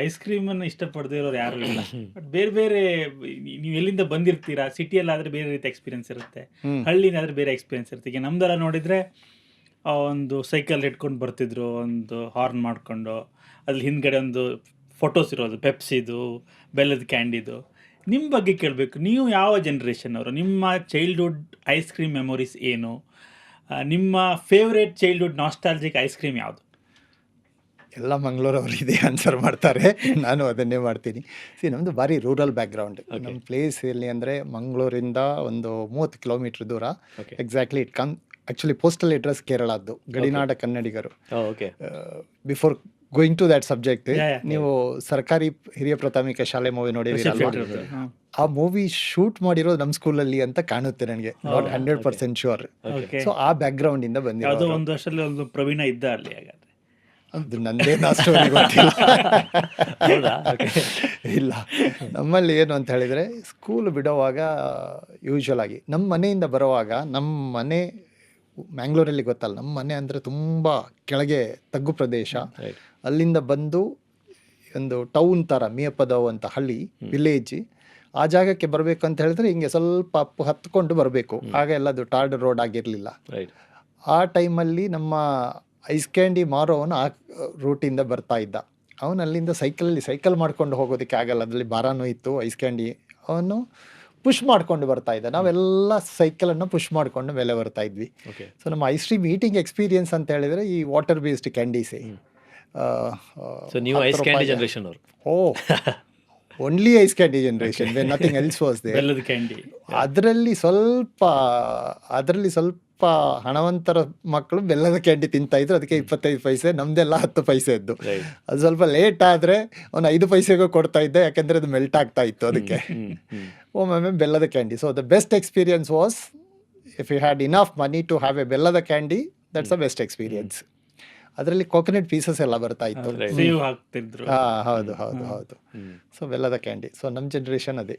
Ice ಕ್ರೀಮನ್ನು ಇಷ್ಟಪಡದೇ ಇರೋರು ಯಾರು ಇಲ್ಲ. ಬಟ್ ಬೇರೆ ಬೇರೆ ನೀವು ಎಲ್ಲಿಂದ ಬಂದಿರ್ತೀರಾ, ಸಿಟಿಯಲ್ಲಾದರೆ ಬೇರೆ ರೀತಿ ಎಕ್ಸ್ಪೀರಿಯನ್ಸ್ ಇರುತ್ತೆ, ಹ್ಮ್ ಹಳ್ಳಿನಾದ್ರೆ ಬೇರೆ ಎಕ್ಸ್ಪೀರಿಯನ್ಸ್ ಇರುತ್ತೆ. ಈಗ ನಮ್ದೆಲ್ಲ ನೋಡಿದರೆ ಒಂದು ಸೈಕಲ್ ಇಟ್ಕೊಂಡು ಬರ್ತಿದ್ರು, ಒಂದು ಹಾರ್ನ್ ಮಾಡಿಕೊಂಡು, ಅಲ್ಲಿ ಹಿಂದ್ಗಡೆ ಒಂದು ಫೋಟೋಸ್ ಇರೋದು ಪೆಪ್ಸಿದು, ಬೆಲ್ಲದ ಕ್ಯಾಂಡಿದು. ನಿಮ್ಮ ಬಗ್ಗೆ ಕೇಳಬೇಕು, ನೀವು ಯಾವ ಜನ್ರೇಷನ್ ಅವರು? ನಿಮ್ಮ ಚೈಲ್ಡ್ಹುಡ್ ಐಸ್ ಕ್ರೀಮ್ ಮೆಮೊರೀಸ್ ಏನು? ನಿಮ್ಮ favourite childhood nostalgic ice cream ಯಾವುದು? ಎಲ್ಲ ಮಂಗಳೂರವ್ರು ಇದೇ ಆನ್ಸರ್ ಮಾಡ್ತಾರೆ, ನಾನು ಅದನ್ನೇ ಮಾಡ್ತೀನಿ. ನಮ್ಮದು ಭಾರಿ ರೂರಲ್ ಬ್ಯಾಕ್ಗ್ರೌಂಡ್. ನಮ್ಮ ಪ್ಲೇಸ್ ಎಲ್ಲಿ ಅಂದರೆ ಮಂಗಳೂರಿಂದ ಒಂದು 30 ಕಿಲೋಮೀಟ್ರ್ ದೂರ. Okay exactly it come actually postal address ಕೇರಳದ್ದು, ಗಡಿನಾಡ ಕನ್ನಡಿಗರು. Okay before going to that subject, Yeah, yeah. ನೀವು ಸರ್ಕಾರಿ ಹಿರಿಯ ಪ್ರಾಥಮಿಕ ಶಾಲೆ ಮೂವಿ ನೋಡಿದ್ದೀರಲ್ವಾ? ಹಾಂ, ಆ ಮೂವಿ ಶೂಟ್ ಮಾಡಿರೋದು ನಮ್ಮ ಸ್ಕೂಲಲ್ಲಿ ಅಂತ ಕಾಣುತ್ತೆ ನನಗೆ, ನಾಟ್ 100% ಶೂರ್. ಓಕೆ. ಸೊ ಆ ಬ್ಯಾಕ್ಗ್ರೌಂಡಿಂದ ಯಾವುದೋ ಬಂದಿರೋದು. ಒಂದು ವರ್ಷದಲ್ಲಿ ಒಂದು ಪ್ರವೀಣ ಇದ್ದ ಅಲ್ಲಿ ಹಾಗಾದ್ರೆ. ಅದು ನಂದೇ ನಾ ಸ್ಟೋರಿ ಗೊತ್ತಿಲ್ಲ. ಹೌದಾ? ಇಲ್ಲ, ನಮ್ಮಲ್ಲಿ ಏನು ಅಂತ ಹೇಳಿದರೆ, ಸ್ಕೂಲ್ ಬಿಡುವಾಗ ಯೂಶ್ವಲ್ ಆಗಿ ನಮ್ಮ ಮನೆಯಿಂದ ಬರುವಾಗ, ನಮ್ಮ ಮನೆ ಮ್ಯಾಂಗ್ಳೂರಲ್ಲಿ ಗೊತ್ತಲ್ಲ, ನಮ್ಮ ಮನೆ ಅಂದರೆ ತುಂಬ ಕೆಳಗೆ ತಗ್ಗು ಪ್ರದೇಶ. Right. ಅಲ್ಲಿಂದ ಬಂದು ಒಂದು ಟೌನ್ ಥರ ಮಿಯಪ್ಪದವ್ ಅಂತ ಹಳ್ಳಿ, ವಿಲೇಜ್. ಆ ಜಾಗಕ್ಕೆ ಬರಬೇಕು ಅಂತ ಹೇಳಿದ್ರೆ ಹಿಂಗೆ ಸ್ವಲ್ಪ ಹತ್ಕೊಂಡು ಬರಬೇಕು. ಆಗ ಎಲ್ಲದು ಟಾರ್ಡ್ ರೋಡ್ ಆಗಿರಲಿಲ್ಲ. Right. ಆ ಟೈಮಲ್ಲಿ ನಮ್ಮ ಐಸ್ ಕ್ಯಾಂಡಿ ಮಾರೋವನು ಆ ರೂಟಿಂದ ಬರ್ತಾ ಇದ್ದ. ಅವನು ಅಲ್ಲಿಂದ ಸೈಕಲ್ ಮಾಡ್ಕೊಂಡು ಹೋಗೋದಕ್ಕೆ ಆಗಲ್ಲ, ಅದರಲ್ಲಿ ಭಾರನೂ ಇತ್ತು ಐಸ್ ಕ್ಯಾಂಡಿ. ಅವನು ಪುಷ್ ಮಾಡ್ಕೊಂಡು ಬರ್ತಾ ಇದ್ದ, ನಾವೆಲ್ಲ ಸೈಕಲನ್ನು ಪುಷ್ ಮಾಡಿಕೊಂಡು ಮೇಲೆ ಬರ್ತಾ ಇದ್ವಿ. Okay. ಸೊ ನಮ್ಮ ಐಸ್ ಕ್ರೀಮ್ ಈಟಿಂಗ್ ಎಕ್ಸ್ಪೀರಿಯನ್ಸ್ ಅಂತ ಹೇಳಿದರೆ ಈ ವಾಟರ್ ಬೇಸ್ಡ್ ಕ್ಯಾಂಡೀಸೇ. ಸೊ ನೀವು ಐಸ್ ಕ್ಯಾಂಡಿ ಜನರೇಷನ್ ಅವರು. Only ice candy generation, when nothing else was there. ಬೆಲ್ಲದ ಕ್ಯಾಂಡಿ. ಅದರಲ್ಲಿ ಸ್ವಲ್ಪ ಹಣವಂತರ ಮಕ್ಕಳು ಬೆಲ್ಲದ ಕ್ಯಾಂಡಿ ತಿಂತಾ ಇದ್ರು, ಅದಕ್ಕೆ 25 ಪೈಸೆ, ನಮ್ದೆಲ್ಲ 10 ಪೈಸೆ ಇದ್ದು. Right. ಅದು ಸ್ವಲ್ಪ ಲೇಟ್ ಆದರೆ ಅವ್ನು 5 ಪೈಸೆಗೂ ಕೊಡ್ತಾ ಇದ್ದೆ, ಯಾಕೆಂದರೆ ಅದು ಮೆಲ್ಟ್ ಆಗ್ತಾ ಇತ್ತು ಅದಕ್ಕೆ. ಒಮ್ಮೊಮ್ಮೆ ಬೆಲ್ಲದ candy. So the best experience was, if you had enough money to have a ಬೆಲ್ಲದ candy, that's the best experience. ಅದರಲ್ಲಿ ಕೋಕೋನಟ್ ಪೀಸಸ್ ಎಲ್ಲ ಬರ್ತಾ ಇತ್ತು. ಸೇವ್ ಹಾಕ್ತಿದ್ರು. ಹೌದು. ಸೊ ಬೆಲ್ಲದ ಕ್ಯಾಂಡಿ. ಸೊ ನಮ್ಮ ಜನ್ರೇಷನ್ ಅದೇ.